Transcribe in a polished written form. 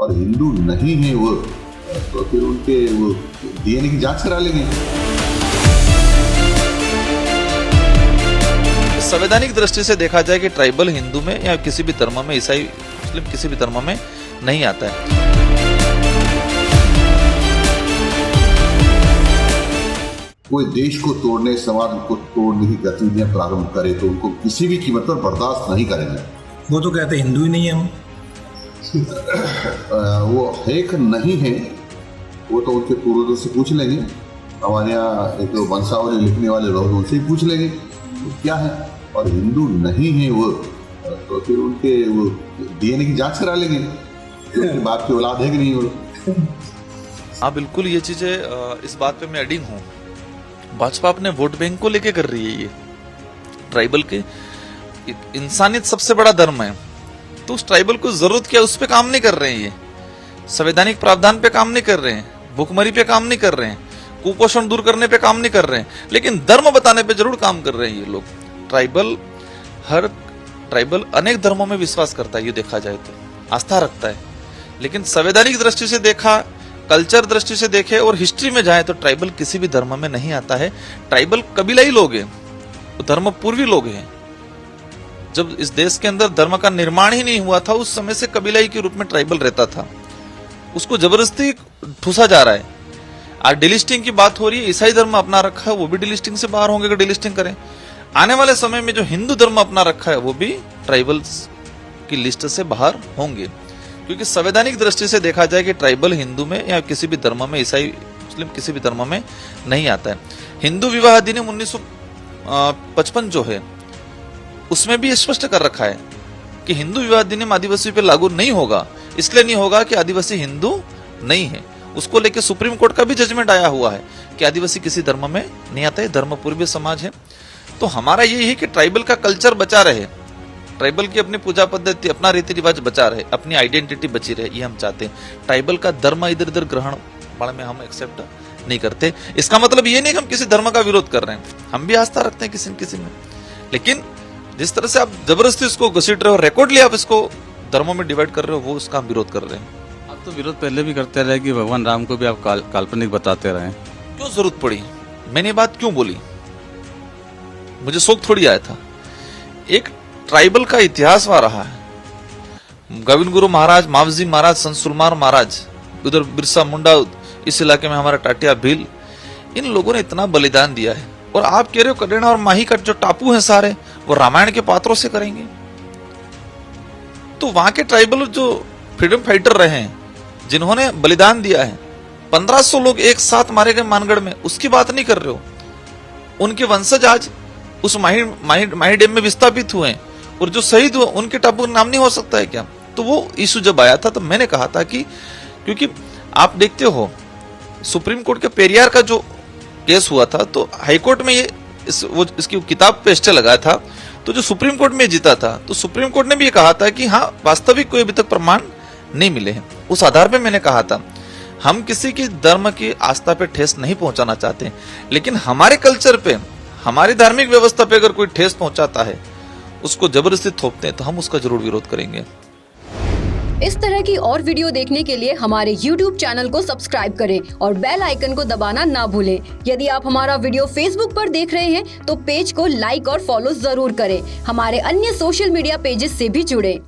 और हिंदू नहीं है वो, तो फिर उनके वो डीएनए की जांच करा लेंगे। संवैधानिक दृष्टि से देखा जाए कि ट्राइबल हिंदू में या किसी भी धर्म में, ईसाई मुस्लिम किसी भी धर्म में नहीं आता है। कोई देश को तोड़ने, समाज को तोड़ने की गतिविधियां प्रारंभ करे तो उनको किसी भी कीमत पर बर्दाश्त नहीं करेंगे। वो तो कहते हैं हिंदू ही नहीं है हम। वो है कि नहीं है वो तो उनके पूर्वजों से पूछ लेंगे। हमारे यहाँ एक वंशावली लिखने वाले लोग उनसे ही पूछ लेंगे तो क्या है। और हिंदू नहीं है वो, तो फिर उनके वो डीएनए की जांच करा लेंगे कि उनकी बाप की औलाद है कि नहीं वो। हाँ बिल्कुल, ये चीजें इस बात पे मैं एडिंग हूँ। भाजपा अपने वोट बैंक को लेके कर रही है ये ट्राइबल के। इंसानियत सबसे बड़ा धर्म है, तो उस ट्राइबल को जरूरत क्या, उस पे काम नहीं कर रहे हैं। ये संवैधानिक प्रावधान पे काम नहीं कर रहे हैं, भुखमरी पे काम नहीं कर रहे हैं, कुपोषण दूर करने पे काम नहीं कर रहे हैं, लेकिन धर्म बताने पे जरूर काम कर रहे हैं ये लोग। हर ट्राइबल अनेक धर्मों में विश्वास करता है, ये देखा जाए तो आस्था रखता है, लेकिन संवैधानिक दृष्टि से देखा, कल्चर दृष्टि से देखे और हिस्ट्री में जाए तो ट्राइबल किसी भी धर्म में नहीं आता है। ट्राइबल कबीलाई लोग हैं, तो धर्म पूर्वी लोग हैं। जब इस देश के अंदर धर्म का निर्माण ही नहीं हुआ था, उस समय से कबीलाई के रूप में ट्राइबल रहता था, उसको जबरदस्ती ठूसा जा रहा है। आज डिलिस्टिंग की बात हो रही है, ईसाई धर्म अपना रखा है, वो भी डिलिस्टिंग से बाहर होंगे अगर डिलिस्टिंग करें। आने वाले समय में जो हिंदू धर्म अपना रखा है वो भी ट्राइबल्स की लिस्ट से बाहर होंगे, क्योंकि संवैधानिक दृष्टि से देखा जाए कि ट्राइबल हिंदू में या किसी भी धर्म में, ईसाई मुस्लिम किसी भी धर्म में नहीं आता है। हिंदू विवाह अधिनियम 1955 जो है उसमें भी स्पष्ट कर रखा है कि हिंदू विवाह अधिनियम आदिवासी पे लागू नहीं होगा। इसलिए नहीं होगा कि आदिवासी हिंदू नहीं है, उसको लेके सुप्रीम कोर्ट का भी जजमेंट आया हुआ है कि आदिवासी किसी धर्म में नहीं आता है, धर्म पूर्वी समाज है। तो हमारा यही है कि ट्राइबल का कल्चर बचा रहे, ट्राइबल की अपनी पूजा पद्धति, अपना रीति रिवाज बचा रहे, अपनी आइडेंटिटी बची रहे, ये हम चाहते हैं। ट्राइबल का धर्म इधर उधर ग्रहण में हम एक्सेप्ट नहीं करते। इसका मतलब ये नहीं कि हम किसी धर्म का विरोध कर रहे हैं, हम भी आस्था रखते हैं किसी न किसी में, लेकिन जिस तरह से आप जबरदस्ती इसको घसीट रहे हो, रिकॉर्डली आप इसको धर्मों में डिवाइड कर रहे हो, वो उसका हम विरोध कर रहे हैं। आप तो विरोध पहले भी करते रहे कि भगवान राम को भी आप काल्पनिक बताते रहे, क्यों जरूरत पड़ी, मैंने ये बात क्यों बोली, मुझे शौक थोड़ी आया था। एक ट्राइबल का इतिहास वहां रहा है। गोविंद गुरु महाराज, मावजी महाराज, संत सुरमार महाराज, उधर बिरसा मुंडा, इस इलाके में हमारा टाटिया भील, इन लोगों ने इतना बलिदान दिया है। और आप कह रहे हो करेना और माही का जो टापू है सारे वो रामायण के पात्रों से करेंगे, तो वहां के ट्राइबल जो फ्रीडम फाइटर रहे हैं, जिन्होंने बलिदान दिया है, 1500 लोग एक साथ मारे गए मानगढ़ में, उसकी बात नहीं कर रहे हो। उनके वंशज आज उस माही डैम में विस्थापित हुए हैं, और जो शहीद हुए उनके टापू का नाम नहीं हो सकता है क्या? तो वो इशू जब आया था तो मैंने कहा था कि क्योंकि आप देखते हो सुप्रीम कोर्ट के पेरियार का जो केस हुआ था, तो हाईकोर्ट में ये इसकी किताब पे स्टे लगाया था, तो जो सुप्रीम कोर्ट में जीता था, तो सुप्रीम कोर्ट ने भी ये कहा था कि हाँ वास्तविक कोई अभी तक प्रमाण नहीं मिले हैं। उस आधार पे मैंने कहा था हम किसी की धर्म की आस्था पे ठेस नहीं पहुंचाना चाहते, लेकिन हमारे कल्चर पे, हमारी धार्मिक व्यवस्था पे अगर कोई ठेस पहुंचाता है, उसको जबरदस्ती थोपते हैं, तो हम उसका जरूर विरोध करेंगे। इस तरह की और वीडियो देखने के लिए हमारे YouTube चैनल को सब्सक्राइब करें और बेल आइकन को दबाना ना भूलें। यदि आप हमारा वीडियो Facebook पर देख रहे हैं तो पेज को लाइक और फॉलो जरूर करें। हमारे अन्य सोशल मीडिया पेजेस से भी जुड़ें।